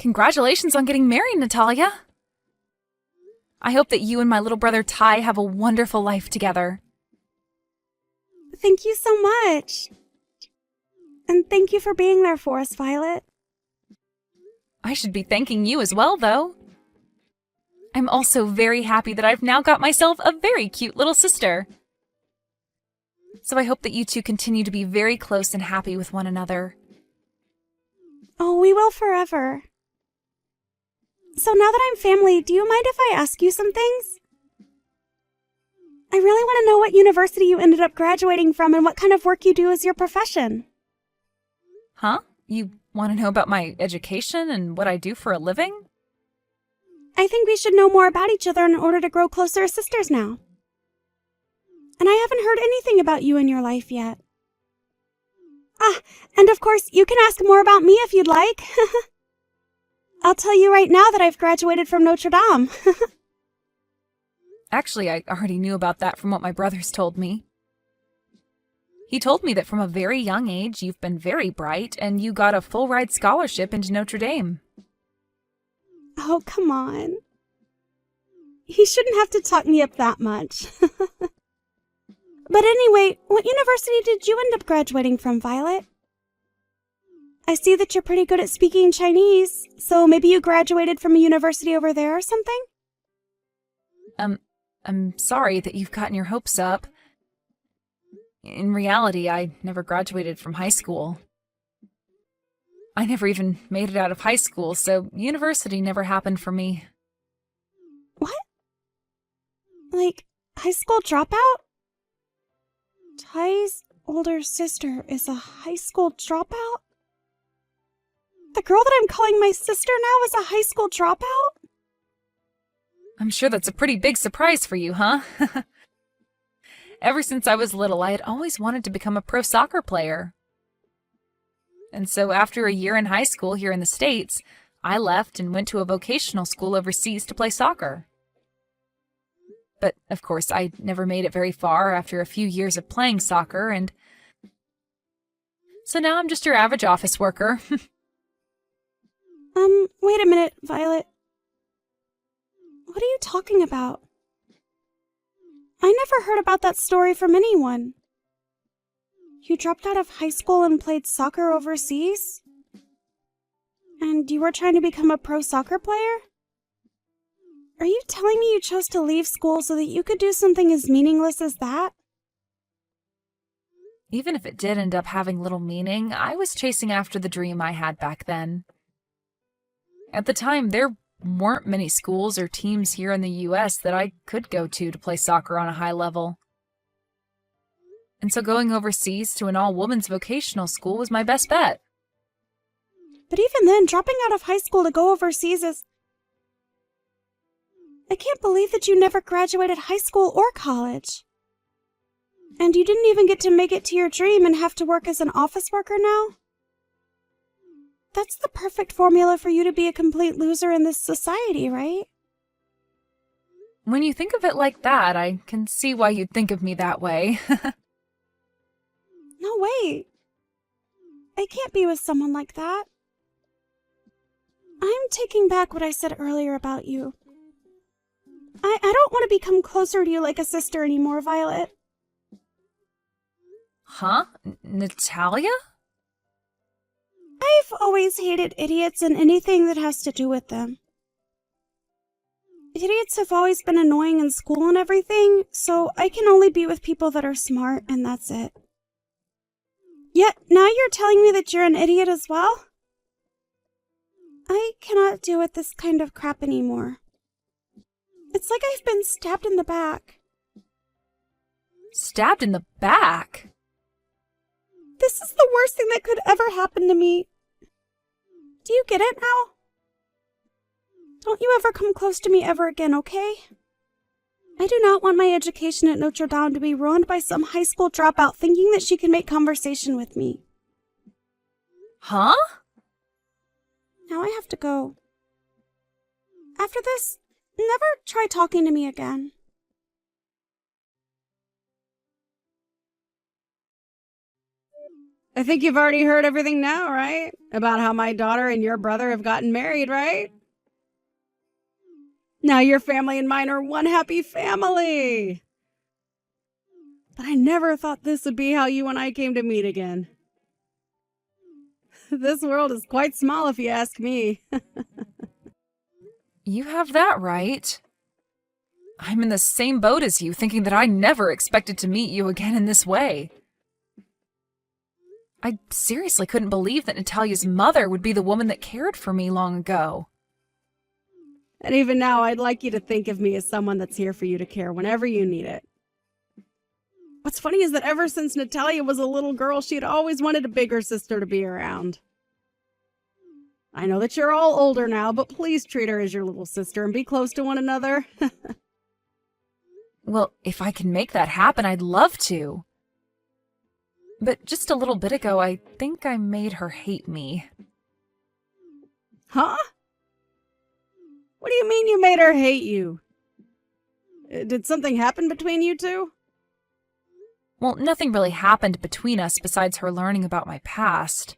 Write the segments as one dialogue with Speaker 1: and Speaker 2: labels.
Speaker 1: Congratulations on getting married, Natalia. I hope that you and my little brother Ty have a wonderful life together.
Speaker 2: Thank you so much. And thank you for being there for us, Violet.
Speaker 1: I should be thanking you as well, though. I'm also very happy that I've now got myself a very cute little sister. So I hope that you two continue to be very close and happy with one another.
Speaker 2: Oh, we will forever. So now that I'm family, do you mind if I ask you some things? I really want to know what university you ended up graduating from and what kind of work you do as your profession.
Speaker 1: Huh? You want to know about my education and what I do for a living?
Speaker 2: I think we should know more about each other in order to grow closer as sisters now. And I haven't heard anything about you in your life yet. And of course, you can ask more about me if you'd like. I'll tell you right now that I've graduated from Notre Dame.
Speaker 1: Actually, I already knew about that from what my brothers told me. He told me that from a very young age, you've been very bright, and you got a full-ride scholarship into Notre Dame.
Speaker 2: Oh, come on. He shouldn't have to talk me up that much. But anyway, what university did you end up graduating from, Violet? I see that you're pretty good at speaking Chinese, so maybe you graduated from a university over there or something?
Speaker 1: I'm sorry that you've gotten your hopes up. In reality, I never graduated from high school. I never even made it out of high school, so university never happened for me.
Speaker 2: What? Like, high school dropout? Ty's older sister is a high school dropout? The girl that I'm calling my sister now is a high school dropout?
Speaker 1: I'm sure that's a pretty big surprise for you, huh? Ever since I was little, I had always wanted to become a pro soccer player. And so after a year in high school here in the States, I left and went to a vocational school overseas to play soccer. But, of course, I never made it very far after a few years of playing soccer, and so now I'm just your average office worker.
Speaker 2: Wait a minute, Violet. What are you talking about? I never heard about that story from anyone. You dropped out of high school and played soccer overseas? And you were trying to become a pro soccer player? Are you telling me you chose to leave school so that you could do something as meaningless as that?
Speaker 1: Even if it did end up having little meaning, I was chasing after the dream I had back then. At the time, there weren't many schools or teams here in the US that I could go to play soccer on a high level. And so going overseas to an all-women's vocational school was my best bet.
Speaker 2: But even then, dropping out of high school to go overseas is... I can't believe that you never graduated high school or college. And you didn't even get to make it to your dream and have to work as an office worker now? That's the perfect formula for you to be a complete loser in this society, right?
Speaker 1: When you think of it like that, I can see why you'd think of me that way.
Speaker 2: No, wait. I can't be with someone like that. I'm taking back what I said earlier about you. I don't want to become closer to you like a sister anymore, Violet.
Speaker 1: Huh? Natalia?
Speaker 2: I've always hated idiots and anything that has to do with them. Idiots have always been annoying in school and everything, so I can only be with people that are smart, and that's it. Yet, now you're telling me that you're an idiot as well? I cannot deal with this kind of crap anymore. It's like I've been stabbed in the back.
Speaker 1: Stabbed in the back?
Speaker 2: This is the worst thing that could ever happen to me. Do you get it now? Don't you ever come close to me ever again, okay? I do not want my education at Notre Dame to be ruined by some high school dropout thinking that she can make conversation with me.
Speaker 1: Huh?
Speaker 2: Now I have to go. After this, never try talking to me again. I think you've already heard everything now, right? About how my daughter and your brother have gotten married, right? Now your family and mine are one happy family. But I never thought this would be how you and I came to meet again. This world is quite small if you ask me.
Speaker 1: You have that right. I'm in the same boat as you, thinking that I never expected to meet you again in this way. I seriously couldn't believe that Natalia's mother would be the woman that cared for me long ago.
Speaker 2: And even now, I'd like you to think of me as someone that's here for you to care whenever you need it. What's funny is that ever since Natalia was a little girl, she'd always wanted a bigger sister to be around. I know that you're all older now, but please treat her as your little sister and be close to one another.
Speaker 1: Well, if I can make that happen, I'd love to. But just a little bit ago, I think I made her hate me.
Speaker 2: Huh? What do you mean you made her hate you? Did something happen between you two?
Speaker 1: Well, nothing really happened between us besides her learning about my past.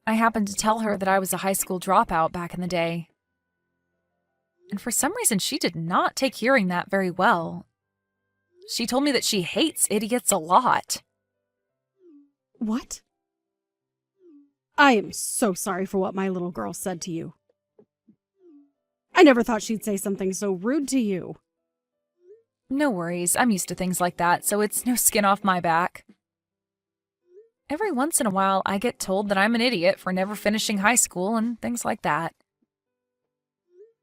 Speaker 1: I happened to tell her that I was a high school dropout back in the day. And for some reason, she did not take hearing that very well. She told me that she hates idiots a lot.
Speaker 2: What? I am so sorry for what my little girl said to you. I never thought she'd say something so rude to you.
Speaker 1: No worries, I'm used to things like that, so it's no skin off my back. Every once in a while, I get told that I'm an idiot for never finishing high school and things like that.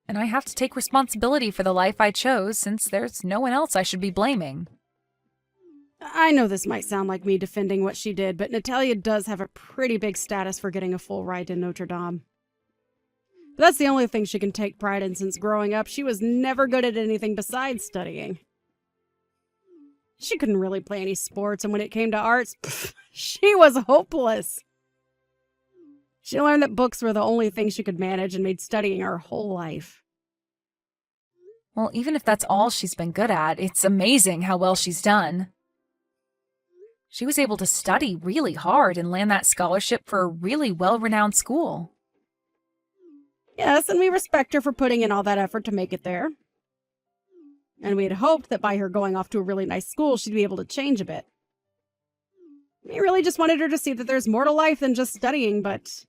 Speaker 1: And I have to take responsibility for the life I chose since there's no one else I should be blaming.
Speaker 2: I know this might sound like me defending what she did, but Natalia does have a pretty big status for getting a full ride to Notre Dame. But that's the only thing she can take pride in since growing up. She was never good at anything besides studying. She couldn't really play any sports, and when it came to arts, she was hopeless. She learned that books were the only thing she could manage and made studying her whole life.
Speaker 1: Well, even if that's all she's been good at, it's amazing how well she's done. She was able to study really hard and land that scholarship for a really well-renowned school.
Speaker 2: Yes, and we respect her for putting in all that effort to make it there. And we had hoped that by her going off to a really nice school, she'd be able to change a bit. We really just wanted her to see that there's more to life than just studying, but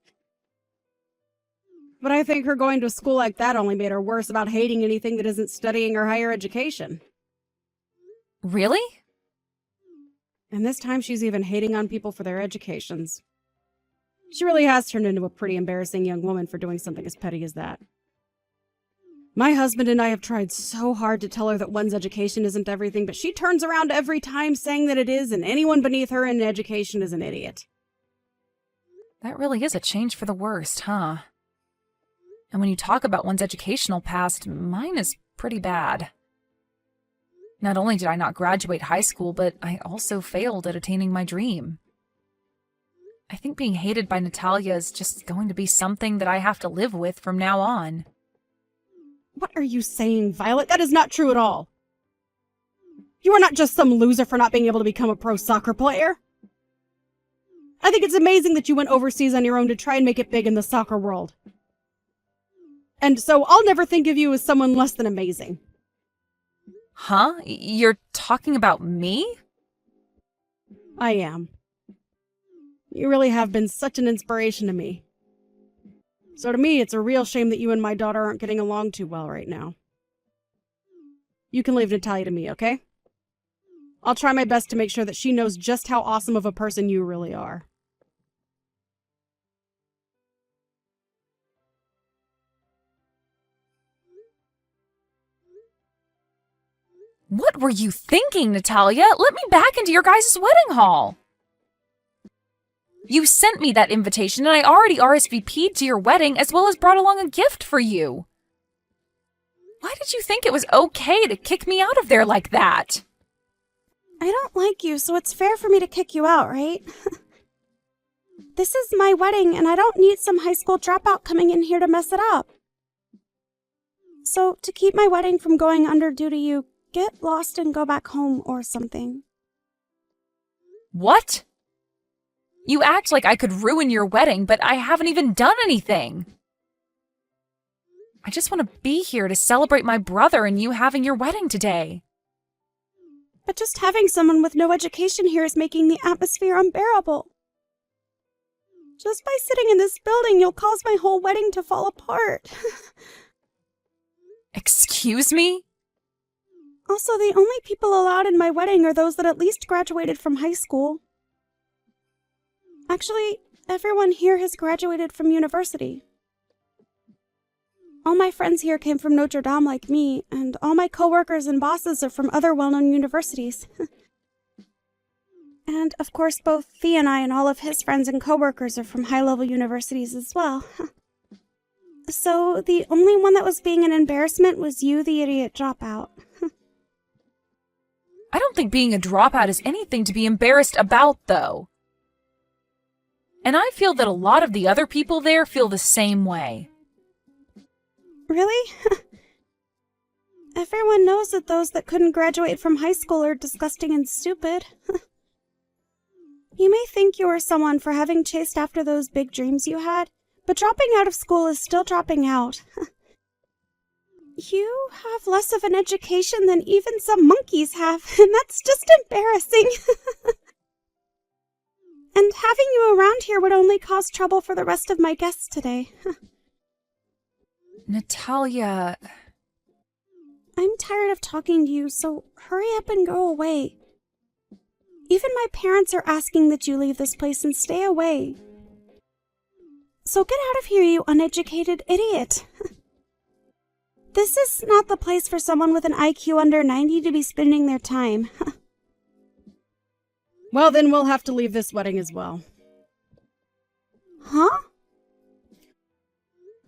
Speaker 2: I think her going to a school like that only made her worse about hating anything that isn't studying or higher education.
Speaker 1: Really?
Speaker 2: And this time she's even hating on people for their educations. She really has turned into a pretty embarrassing young woman for doing something as petty as that. My husband and I have tried so hard to tell her that one's education isn't everything, but she turns around every time saying that it is, and anyone beneath her in education is an idiot.
Speaker 1: That really is a change for the worst, huh? And when you talk about one's educational past, mine is pretty bad. Not only did I not graduate high school, but I also failed at attaining my dream. I think being hated by Natalia is just going to be something that I have to live with from now on.
Speaker 2: What are you saying, Violet? That is not true at all. You are not just some loser for not being able to become a pro soccer player. I think it's amazing that you went overseas on your own to try and make it big in the soccer world. And so I'll never think of you as someone less than amazing.
Speaker 1: Huh? You're talking about me?
Speaker 2: I am. You really have been such an inspiration to me. So to me, it's a real shame that you and my daughter aren't getting along too well right now. You can leave Natalia to me, okay? I'll try my best to make sure that she knows just how awesome of a person you really are.
Speaker 1: What were you thinking, Natalia? Let me back into your guys' wedding hall. You sent me that invitation and I already RSVP'd to your wedding as well as brought along a gift for you. Why did you think it was okay to kick me out of there like that?
Speaker 2: I don't like you, so it's fair for me to kick you out, right? This is my wedding, and I don't need some high school dropout coming in here to mess it up. So, to keep my wedding from going under due to you, get lost and go back home or something.
Speaker 1: What? You act like I could ruin your wedding, but I haven't even done anything. I just want to be here to celebrate my brother and you having your wedding today.
Speaker 2: But just having someone with no education here is making the atmosphere unbearable. Just by sitting in this building, you'll cause my whole wedding to fall apart.
Speaker 1: Excuse me?
Speaker 2: Also, the only people allowed in my wedding are those that at least graduated from high school. Actually, everyone here has graduated from university. All my friends here came from Notre Dame like me, and all my coworkers and bosses are from other well-known universities. And, of course, both Thea and I and all of his friends and coworkers are from high-level universities as well. So, the only one that was being an embarrassment was you, the idiot dropout.
Speaker 1: I don't think being a dropout is anything to be embarrassed about, though. And I feel that a lot of the other people there feel the same way.
Speaker 2: Really? Everyone knows that those that couldn't graduate from high school are disgusting and stupid. You may think you are someone for having chased after those big dreams you had, but dropping out of school is still dropping out. You have less of an education than even some monkeys have, and that's just embarrassing. And having you around here would only cause trouble for the rest of my guests today.
Speaker 1: Natalia...
Speaker 2: I'm tired of talking to you, so hurry up and go away. Even my parents are asking that you leave this place and stay away. So get out of here, you uneducated idiot. This is not the place for someone with an IQ under 90 to be spending their time.
Speaker 3: Well, then we'll have to leave this wedding as well.
Speaker 2: Huh?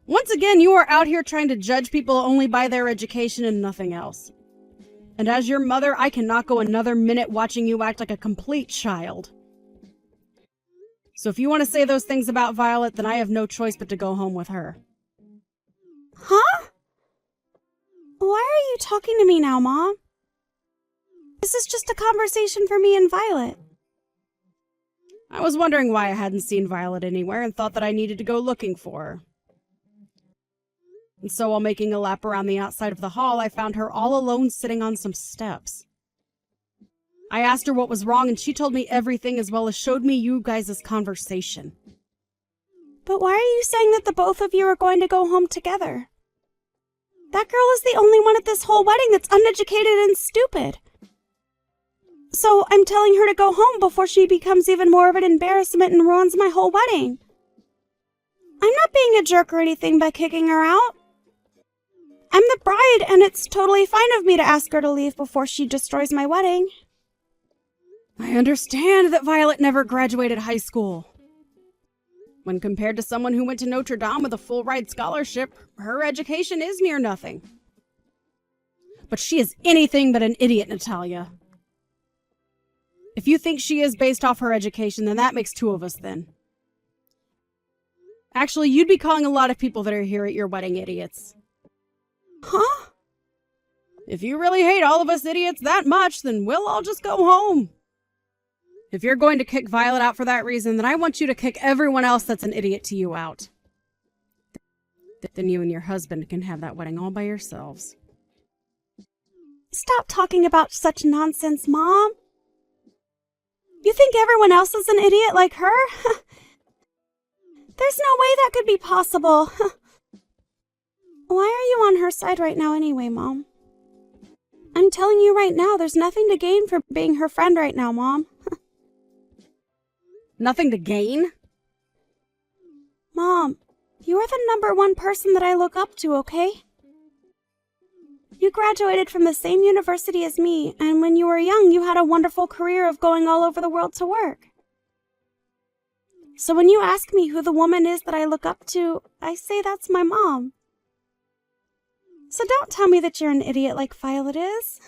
Speaker 3: Once again, you are out here trying to judge people only by their education and nothing else. And as your mother, I cannot go another minute watching you act like a complete child. So if you want to say those things about Violet, then I have no choice but to go home with her.
Speaker 2: Huh? Why are you talking to me now, Mom? This is just a conversation for me and Violet.
Speaker 3: I was wondering why I hadn't seen Violet anywhere and thought that I needed to go looking for her. And so while making a lap around the outside of the hall, I found her all alone sitting on some steps. I asked her what was wrong and she told me everything as well as showed me you guys' conversation.
Speaker 2: But why are you saying that the both of you are going to go home together? That girl is the only one at this whole wedding that's uneducated and stupid. So I'm telling her to go home before she becomes even more of an embarrassment and ruins my whole wedding. I'm not being a jerk or anything by kicking her out. I'm the bride, and it's totally fine of me to ask her to leave before she destroys my wedding.
Speaker 3: I understand that Violet never graduated high school. When compared to someone who went to Notre Dame with a full-ride scholarship, her education is near nothing. But she is anything but an idiot, Natalia. If you think she is based off her education, then that makes two of us then. Actually, you'd be calling a lot of people that are here at your wedding idiots.
Speaker 2: Huh?
Speaker 3: If you really hate all of us idiots that much, then we'll all just go home. If you're going to kick Violet out for that reason, then I want you to kick everyone else that's an idiot to you out. Then you and your husband can have that wedding all by yourselves.
Speaker 2: Stop talking about such nonsense, Mom. You think everyone else is an idiot like her? There's no way that could be possible. Why are you on her side right now anyway, Mom? I'm telling you right now, there's nothing to gain for being her friend right now, Mom.
Speaker 3: Nothing to gain?
Speaker 2: Mom, you are the #1 person that I look up to, okay? You graduated from the same university as me, and when you were young, you had a wonderful career of going all over the world to work. So when you ask me who the woman is that I look up to, I say that's my mom. So don't tell me that you're an idiot like Violet is.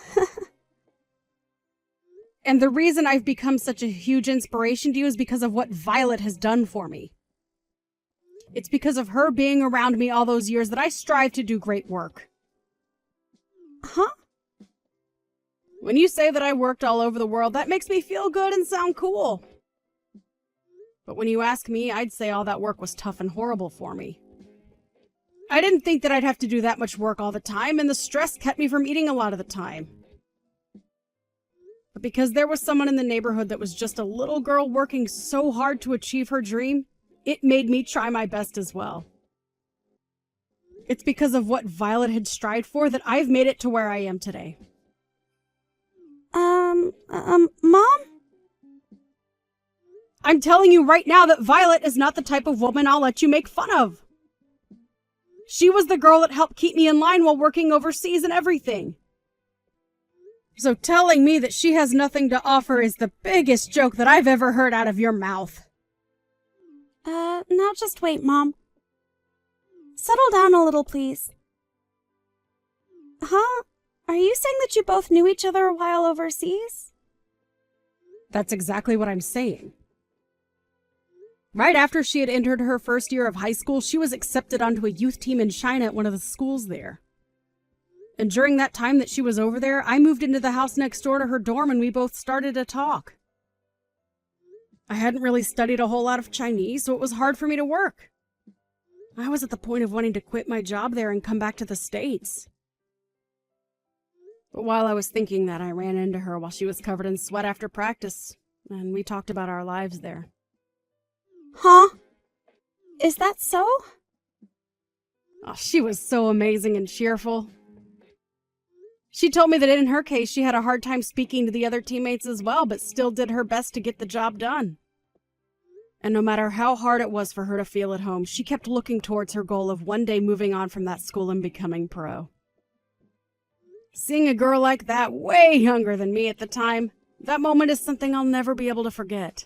Speaker 3: And the reason I've become such a huge inspiration to you is because of what Violet has done for me. It's because of her being around me all those years that I strive to do great work.
Speaker 2: Huh?
Speaker 3: When you say that I worked all over the world, that makes me feel good and sound cool. But when you ask me, I'd say all that work was tough and horrible for me. I didn't think that I'd have to do that much work all the time, and the stress kept me from eating a lot of the time. But because there was someone in the neighborhood that was just a little girl working so hard to achieve her dream, it made me try my best as well. It's because of what Violet had strived for that I've made it to where I am today.
Speaker 2: Mom?
Speaker 3: I'm telling you right now that Violet is not the type of woman I'll let you make fun of. She was the girl that helped keep me in line while working overseas and everything. So telling me that she has nothing to offer is the biggest joke that I've ever heard out of your mouth.
Speaker 2: Now just wait, Mom. Settle down a little, please. Huh? Are you saying that you both knew each other while overseas?
Speaker 3: That's exactly what I'm saying. Right after she had entered her first year of high school, she was accepted onto a youth team in China at one of the schools there. And during that time that she was over there, I moved into the house next door to her dorm and we both started to talk. I hadn't really studied a whole lot of Chinese, so it was hard for me to work. I was at the point of wanting to quit my job there and come back to the States. But while I was thinking that, I ran into her while she was covered in sweat after practice, and we talked about our lives there.
Speaker 2: Huh? Is that so?
Speaker 3: Oh, she was so amazing and cheerful. She told me that in her case, she had a hard time speaking to the other teammates as well, but still did her best to get the job done. And no matter how hard it was for her to feel at home, she kept looking towards her goal of one day moving on from that school and becoming pro. Seeing a girl like that, way younger than me at the time, that moment is something I'll never be able to forget.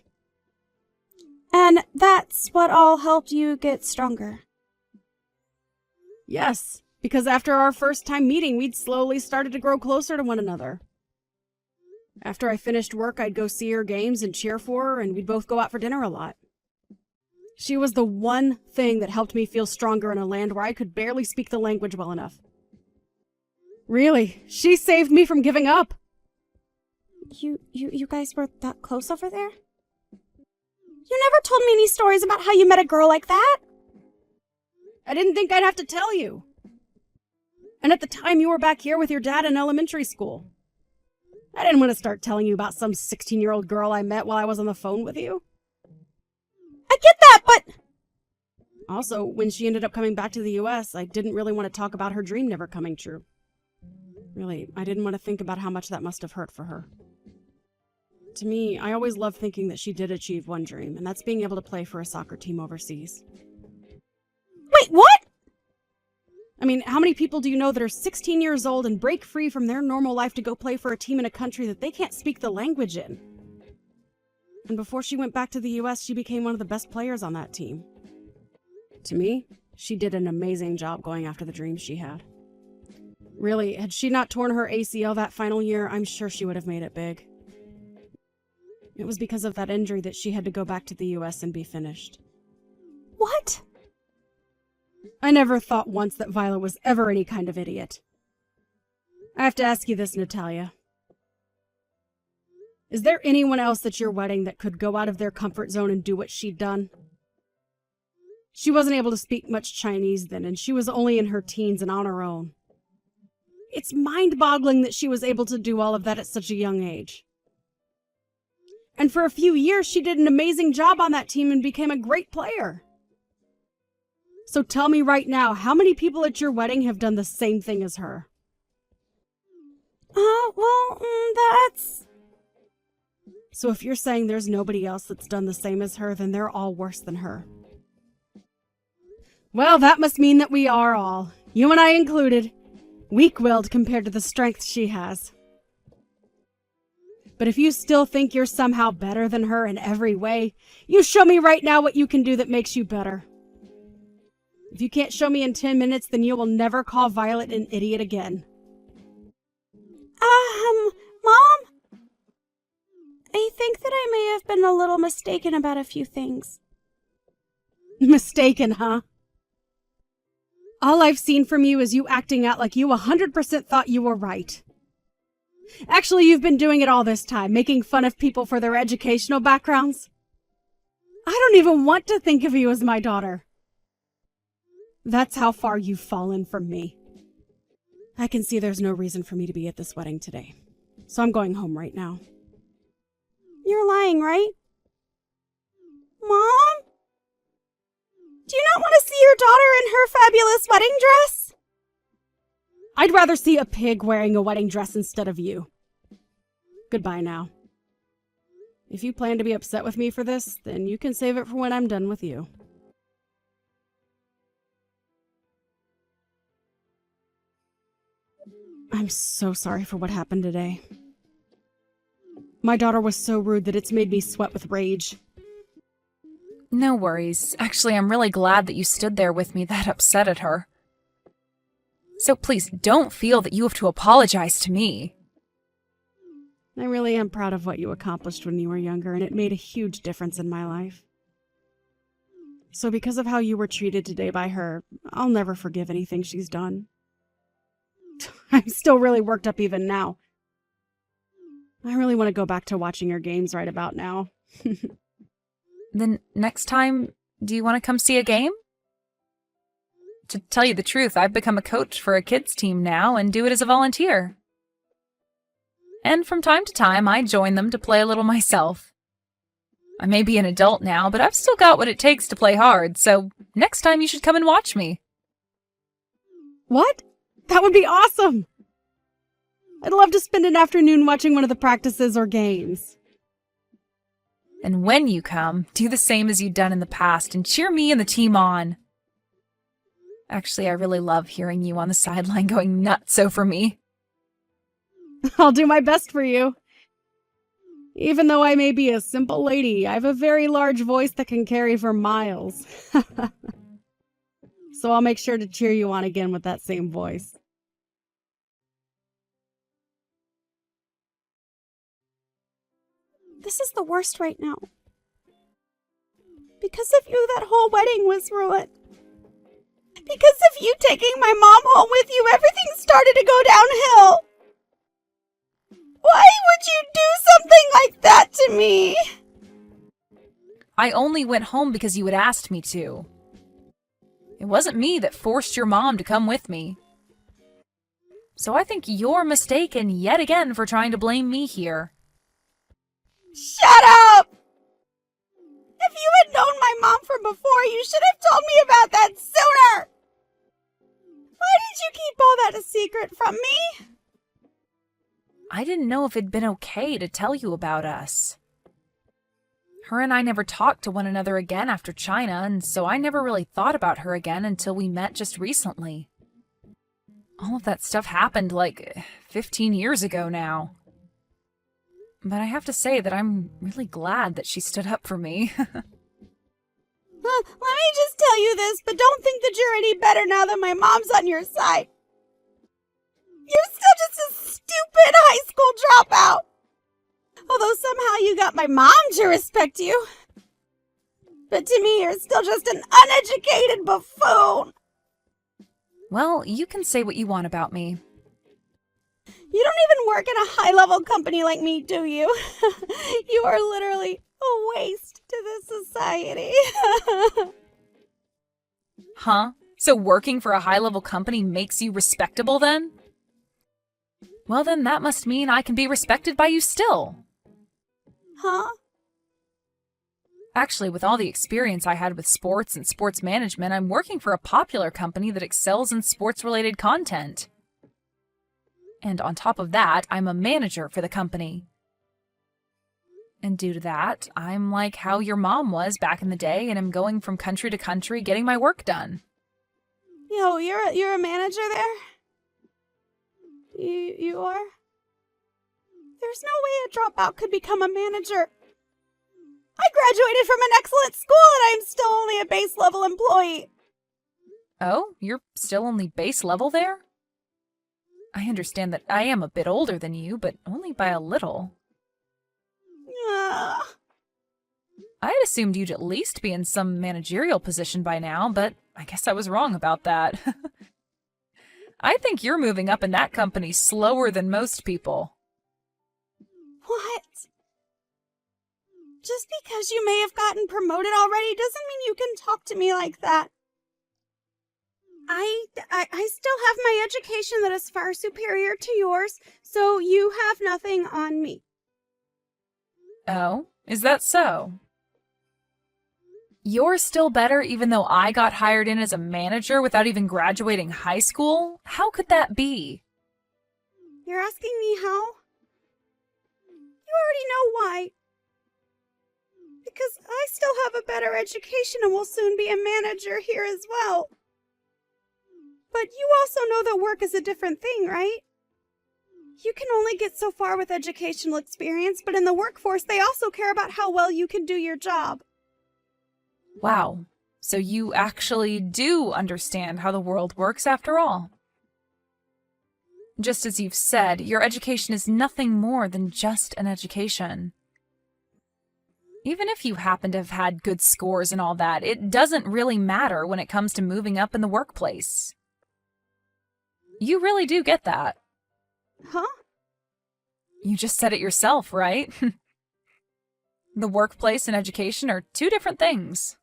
Speaker 2: And that's what all helped you get stronger.
Speaker 3: Yes, because after our first time meeting, we'd slowly started to grow closer to one another. After I finished work, I'd go see her games and cheer for her, and we'd both go out for dinner a lot. She was the one thing that helped me feel stronger in a land where I could barely speak the language well enough. Really, she saved me from giving up.
Speaker 2: You guys were that close over there? You never told me any stories about how you met a girl like that.
Speaker 3: I didn't think I'd have to tell you. And at the time, you were back here with your dad in elementary school. I didn't want to start telling you about some 16-year-old girl I met while I was on the phone with you.
Speaker 2: I get that, but...
Speaker 3: Also, when she ended up coming back to the U.S., I didn't really want to talk about her dream never coming true. Really, I didn't want to think about how much that must have hurt for her. To me, I always loved thinking that she did achieve one dream, and that's being able to play for a soccer team overseas.
Speaker 2: Wait, what?
Speaker 3: I mean, how many people do you know that are 16 years old and break free from their normal life to go play for a team in a country that they can't speak the language in? And before she went back to the US, she became one of the best players on that team. To me, she did an amazing job going after the dreams she had. Really, had she not torn her ACL that final year, I'm sure she would have made it big. It was because of that injury that she had to go back to the US and be finished.
Speaker 2: What?
Speaker 3: I never thought once that Violet was ever any kind of idiot. I have to ask you this, Natalia. Is there anyone else at your wedding that could go out of their comfort zone and do what she'd done? She wasn't able to speak much Chinese then, and she was only in her teens and on her own. It's mind-boggling that she was able to do all of that at such a young age. And for a few years, she did an amazing job on that team and became a great player. So tell me right now, how many people at your wedding have done the same thing as her?
Speaker 2: That's...
Speaker 3: So if you're saying there's nobody else that's done the same as her, then they're all worse than her. Well, that must mean that we are all, you and I included, weak-willed compared to the strength she has. But if you still think you're somehow better than her in every way, you show me right now what you can do that makes you better. If you can't show me in 10 minutes, then you will never call Violet an idiot again.
Speaker 2: Mom? I think that I may have been a little mistaken about a few things.
Speaker 3: Mistaken, huh? All I've seen from you is you acting out like you 100% thought you were right. Actually, you've been doing it all this time, making fun of people for their educational backgrounds. I don't even want to think of you as my daughter. That's how far you've fallen from me. I can see there's no reason for me to be at this wedding today, so I'm going home right now.
Speaker 2: You're lying, right? Mom? Do you not want to see your daughter in her fabulous wedding dress?
Speaker 3: I'd rather see a pig wearing a wedding dress instead of you. Goodbye now. If you plan to be upset with me for this, then you can save it for when I'm done with you. I'm so sorry for what happened today. My daughter was so rude that it's made me sweat with rage.
Speaker 1: No worries. Actually, I'm really glad that you stood there with me that upset at her. So please, don't feel that you have to apologize to me.
Speaker 3: I really am proud of what you accomplished when you were younger, and it made a huge difference in my life. So because of how you were treated today by her, I'll never forgive anything she's done. I'm still really worked up even now. I really want to go back to watching your games right about now.
Speaker 1: Then next time, do you want to come see a game? To tell you the truth, I've become a coach for a kids team now and do it as a volunteer. And from time to time, I join them to play a little myself. I may be an adult now, but I've still got what it takes to play hard, so next time you should come and watch me.
Speaker 3: What? That would be awesome! I'd love to spend an afternoon watching one of the practices or games.
Speaker 1: And when you come, do the same as you've done in the past and cheer me and the team on. Actually, I really love hearing you on the sideline going nuts over me.
Speaker 3: I'll do my best for you. Even though I may be a simple lady, I have a very large voice that can carry for miles. So I'll make sure to cheer you on again with that same voice.
Speaker 2: This is the worst right now. Because of you, that whole wedding was ruined. Because of you taking my mom home with you, everything started to go downhill. Why would you do something like that to me?
Speaker 1: I only went home because you had asked me to. It wasn't me that forced your mom to come with me. So I think you're mistaken yet again for trying to blame me here.
Speaker 2: Shut up! If you had known my mom from before, you should have told me about that sooner! Why did you keep all that a secret from me?
Speaker 1: I didn't know if it'd been okay to tell you about us. Her and I never talked to one another again after China, and so I never really thought about her again until we met just recently. All of that stuff happened like 15 years ago now. But I have to say that I'm really glad that she stood up for me.
Speaker 2: Let me just tell you this, but don't think that you're any better now that my mom's on your side. You're still just a stupid high school dropout. Although somehow you got my mom to respect you. But to me, you're still just an uneducated buffoon.
Speaker 1: Well, you can say what you want about me.
Speaker 2: You don't even work in a high-level company like me, do you? You are literally a waste to this society.
Speaker 1: Huh? So working for a high-level company makes you respectable then? Well then, that must mean I can be respected by you still.
Speaker 2: Huh?
Speaker 1: Actually, with all the experience I had with sports and sports management, I'm working for a popular company that excels in sports-related content. And on top of that, I'm a manager for the company. And due to that, I'm like how your mom was back in the day, and I'm going from country to country getting my work done.
Speaker 2: Yo, you're a manager there? You are? There's no way a dropout could become a manager. I graduated from an excellent school and I'm still only a base level employee.
Speaker 1: Oh, you're still only base level there? I understand that I am a bit older than you, but only by a little. I had assumed you'd at least be in some managerial position by now, but I guess I was wrong about that. I think you're moving up in that company slower than most people.
Speaker 2: What? Just because you may have gotten promoted already doesn't mean you can talk to me like that. I still have my education that is far superior to yours, so you have nothing on me.
Speaker 1: Oh, is that so? You're still better even though I got hired in as a manager without even graduating high school? How could that be?
Speaker 2: You're asking me how? You already know why. Because I still have a better education and will soon be a manager here as well. But you also know that work is a different thing, right? You can only get so far with educational experience, but in the workforce, they also care about how well you can do your job.
Speaker 1: Wow, so you actually do understand how the world works after all. Just as you've said, your education is nothing more than just an education. Even if you happen to have had good scores and all that, it doesn't really matter when it comes to moving up in the workplace. You really do get that.
Speaker 2: Huh?
Speaker 1: You just said it yourself, right? The workplace and education are two different things.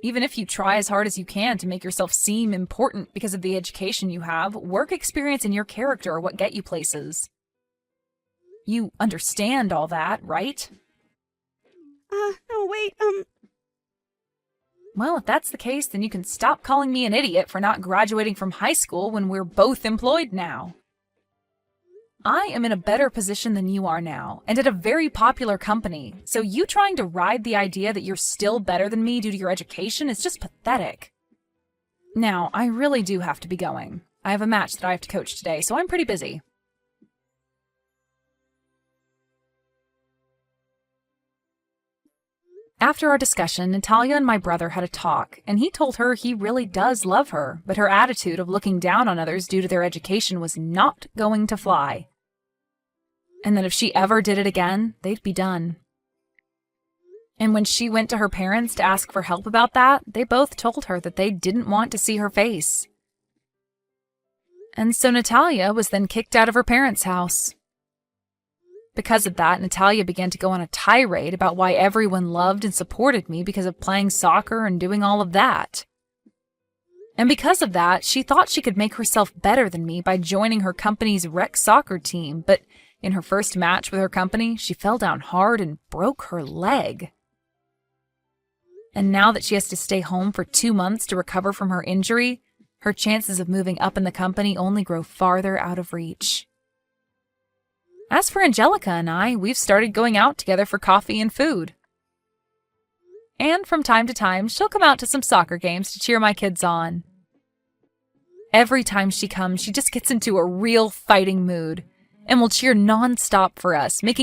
Speaker 1: Even if you try as hard as you can to make yourself seem important because of the education you have, work experience and your character are what get you places. You understand all that, right?
Speaker 2: No, wait,
Speaker 1: Well, if that's the case, then you can stop calling me an idiot for not graduating from high school when we're both employed now. I am in a better position than you are now, and at a very popular company, so you trying to ride the idea that you're still better than me due to your education is just pathetic. Now, I really do have to be going. I have a match that I have to coach today, so I'm pretty busy. After our discussion, Natalia and my brother had a talk, and he told her he really does love her, but her attitude of looking down on others due to their education was not going to fly. And that if she ever did it again, they'd be done. And when she went to her parents to ask for help about that, they both told her that they didn't want to see her face. And so Natalia was then kicked out of her parents' house. Because of that, Natalia began to go on a tirade about why everyone loved and supported me because of playing soccer and doing all of that. And because of that, she thought she could make herself better than me by joining her company's rec soccer team, but in her first match with her company, she fell down hard and broke her leg. And now that she has to stay home for 2 months to recover from her injury, her chances of moving up in the company only grow farther out of reach. As for Angelica and I, we've started going out together for coffee and food. And from time to time, she'll come out to some soccer games to cheer my kids on. Every time she comes, she just gets into a real fighting mood and will cheer non-stop for us, making